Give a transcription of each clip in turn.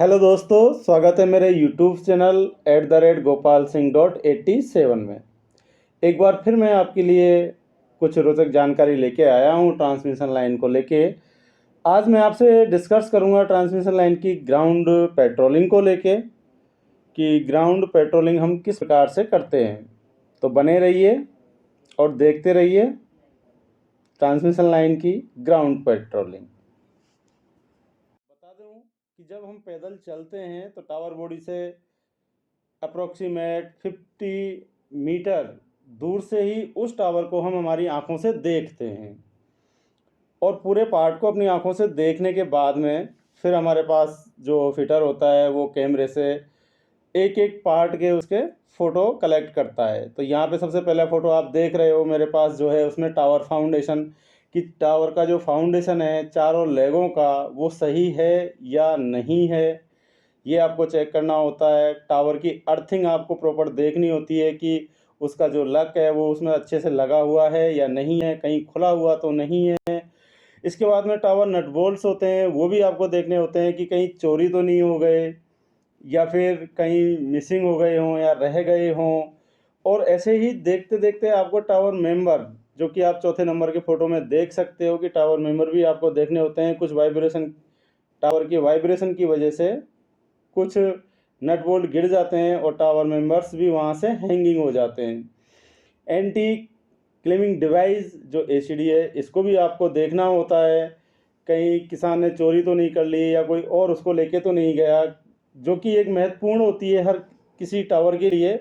Hello दोस्तों, स्वागत है मेरे यूट्यूब चैनल @gopalsingh.87 में। एक बार फिर मैं आपके लिए कुछ रोचक जानकारी लेके आया हूँ ट्रांसमिशन लाइन को लेके। आज मैं आपसे डिस्कस करूँगा ट्रांसमिशन लाइन की ग्राउंड पेट्रोलिंग को लेके कि ग्राउंड पेट्रोलिंग हम किस प्रकार से करते हैं। तो बने रहिए और देखते रहिए ट्रांसमिशन लाइन की ग्राउंड पेट्रोलिंग। बता दूं कि जब हम पैदल चलते हैं तो टावर बॉडी से अप्रोक्सीमेट 50 मीटर दूर से ही उस टावर को हम हमारी आंखों से देखते हैं और पूरे पार्ट को अपनी आंखों से देखने के बाद में फिर हमारे पास जो फिटर होता है वो कैमरे से एक एक पार्ट के उसके फ़ोटो कलेक्ट करता है। तो यहाँ पे सबसे पहला फ़ोटो आप देख रहे हो मेरे पास जो है उसमें टावर फाउंडेशन कि टावर का जो फाउंडेशन है चारों लेगों का वो सही है या नहीं है, ये आपको चेक करना होता है। टावर की अर्थिंग आपको प्रॉपर देखनी होती है कि उसका जो लक है वो उसमें अच्छे से लगा हुआ है या नहीं है, कहीं खुला हुआ तो नहीं है। इसके बाद में टावर नट बोल्ट्स होते हैं, वो भी आपको देखने होते हैं कि कहीं चोरी तो नहीं हो गए या फिर कहीं मिसिंग हो गए हों या रह गए हों। और ऐसे ही देखते देखते आपको टावर मेंबर जो कि आप चौथे नंबर के फ़ोटो में देख सकते हो कि टावर मेंबर भी आपको देखने होते हैं। कुछ वाइब्रेशन टावर की वाइब्रेशन की वजह से कुछ नट बोल्ट गिर जाते हैं और टावर मेंबर्स भी वहाँ से हैंगिंग हो जाते हैं। एंटी क्लेमिंग डिवाइस जो एसीडी है इसको भी आपको देखना होता है, कहीं किसान ने चोरी तो नहीं कर ली या कोई और उसको लेके तो नहीं गया, जो कि एक महत्वपूर्ण होती है हर किसी टावर के लिए।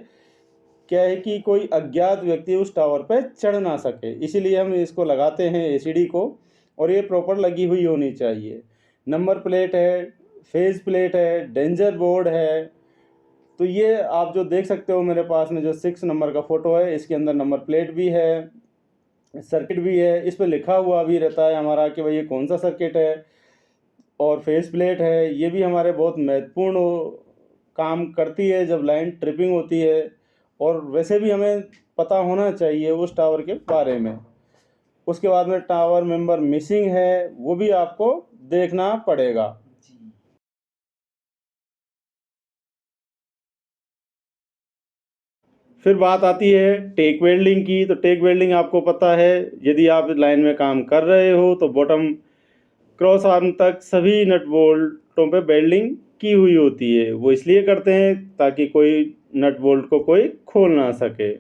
क्या है कि कोई अज्ञात व्यक्ति उस टावर पर चढ़ ना सके, इसीलिए हम इसको लगाते हैं एसीडी को, और ये प्रॉपर लगी हुई होनी चाहिए। नंबर प्लेट है, फेज प्लेट है, डेंजर बोर्ड है। तो ये आप जो देख सकते हो मेरे पास में जो 6 नंबर का फ़ोटो है इसके अंदर नंबर प्लेट भी है, सर्किट भी है, इस पे लिखा हुआ भी रहता है हमारा कि भाई ये कौन सा सर्किट है। और फेस प्लेट है, ये भी हमारे बहुत महत्वपूर्ण काम करती है जब लाइन ट्रिपिंग होती है। और वैसे भी हमें पता होना चाहिए उस टावर के बारे में। उसके बाद में टावर मेंबर मिसिंग है वो भी आपको देखना पड़ेगा। फिर बात आती है टेक वेल्डिंग की। तो टेक वेल्डिंग आपको पता है, यदि आप लाइन में काम कर रहे हो तो बॉटम क्रॉस आर्म तक सभी नट बोल्टों पे वेल्डिंग की हुई होती है। वो इसलिए करते हैं ताकि कोई नट बोल्ट को कोई खोल ना सके।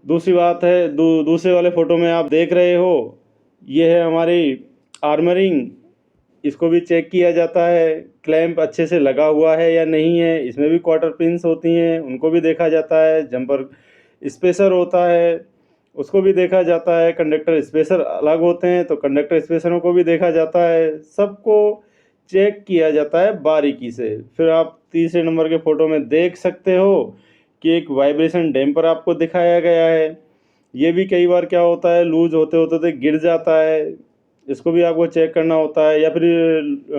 दूसरी बात है दूसरे वाले फ़ोटो में आप देख रहे हो, ये है हमारी आर्मरिंग। इसको भी चेक किया जाता है, क्लैंप अच्छे से लगा हुआ है या नहीं है। इसमें भी क्वार्टर पिन्स होती हैं, उनको भी देखा जाता है। जंपर स्पेसर होता है, उसको भी देखा जाता है। कंडक्टर स्पेसर अलग होते हैं तो कंडक्टर स्पेसरों को भी देखा जाता है। सबको चेक किया जाता है बारीकी से। फिर आप तीसरे नंबर के फ़ोटो में देख सकते हो कि एक वाइब्रेशन डैम्पर आपको दिखाया गया है। ये भी कई बार क्या होता है, लूज होते होते तो गिर जाता है, इसको भी आपको चेक करना होता है। या फिर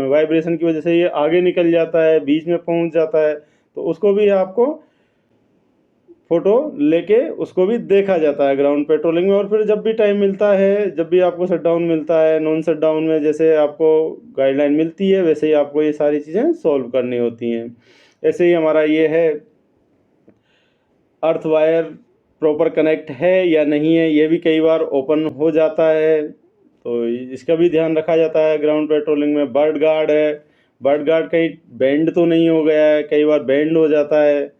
वाइब्रेशन की वजह से ये आगे निकल जाता है, बीच में पहुंच जाता है, तो उसको भी आपको फ़ोटो लेके उसको भी देखा जाता है ग्राउंड पेट्रोलिंग में। और फिर जब भी टाइम मिलता है, जब भी आपको शट डाउन मिलता है, नॉन शट डाउन में जैसे आपको गाइडलाइन मिलती है वैसे ही आपको ये सारी चीज़ें सॉल्व करनी होती हैं। ऐसे ही हमारा ये है अर्थ वायर प्रॉपर कनेक्ट है या नहीं है, ये भी कई बार ओपन हो जाता है, तो इसका भी ध्यान रखा जाता है ग्राउंड पेट्रोलिंग में। बर्ड गार्ड है, बर्ड गार्ड कहीं बेंड तो नहीं हो गया है, कई बार बेंड हो जाता है।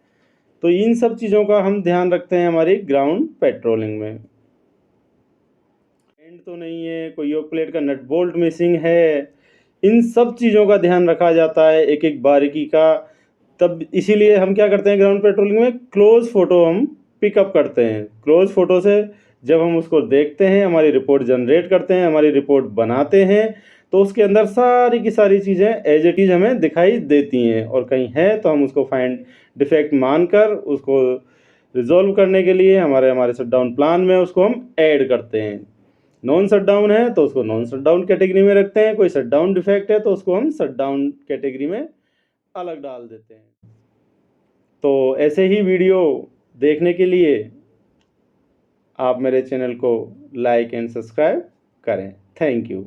तो इन सब चीज़ों का हम ध्यान रखते हैं हमारी ग्राउंड पेट्रोलिंग में। बेंड तो नहीं है, कोई योक प्लेट का नट बोल्ट मिसिंग है, इन सब चीज़ों का ध्यान रखा जाता है एक एक बारीकी का। तब इसीलिए हम क्या करते हैं ग्राउंड पेट्रोलिंग में, क्लोज फ़ोटो हम पिकअप करते हैं। क्लोज फ़ोटो से जब हम उसको देखते हैं, हमारी रिपोर्ट जनरेट करते हैं, हमारी रिपोर्ट बनाते हैं, तो उसके अंदर सारी की सारी चीज़ें एज इट इज़ हमें दिखाई देती हैं। और कहीं है तो हम उसको फाइंड डिफेक्ट मानकर उसको रिजॉल्व करने के लिए हमारे हमारे शटडाउन प्लान में उसको हम ऐड करते हैं। नॉन शटडाउन है तो उसको नॉन शटडाउन कैटेगरी में रखते हैं, कोई शटडाउन डिफेक्ट है तो उसको हम शटडाउन कैटेगरी में अलग डाल देते हैं। तो ऐसे ही वीडियो देखने के लिए आप मेरे चैनल को लाइक एंड सब्सक्राइब करें। Thank you.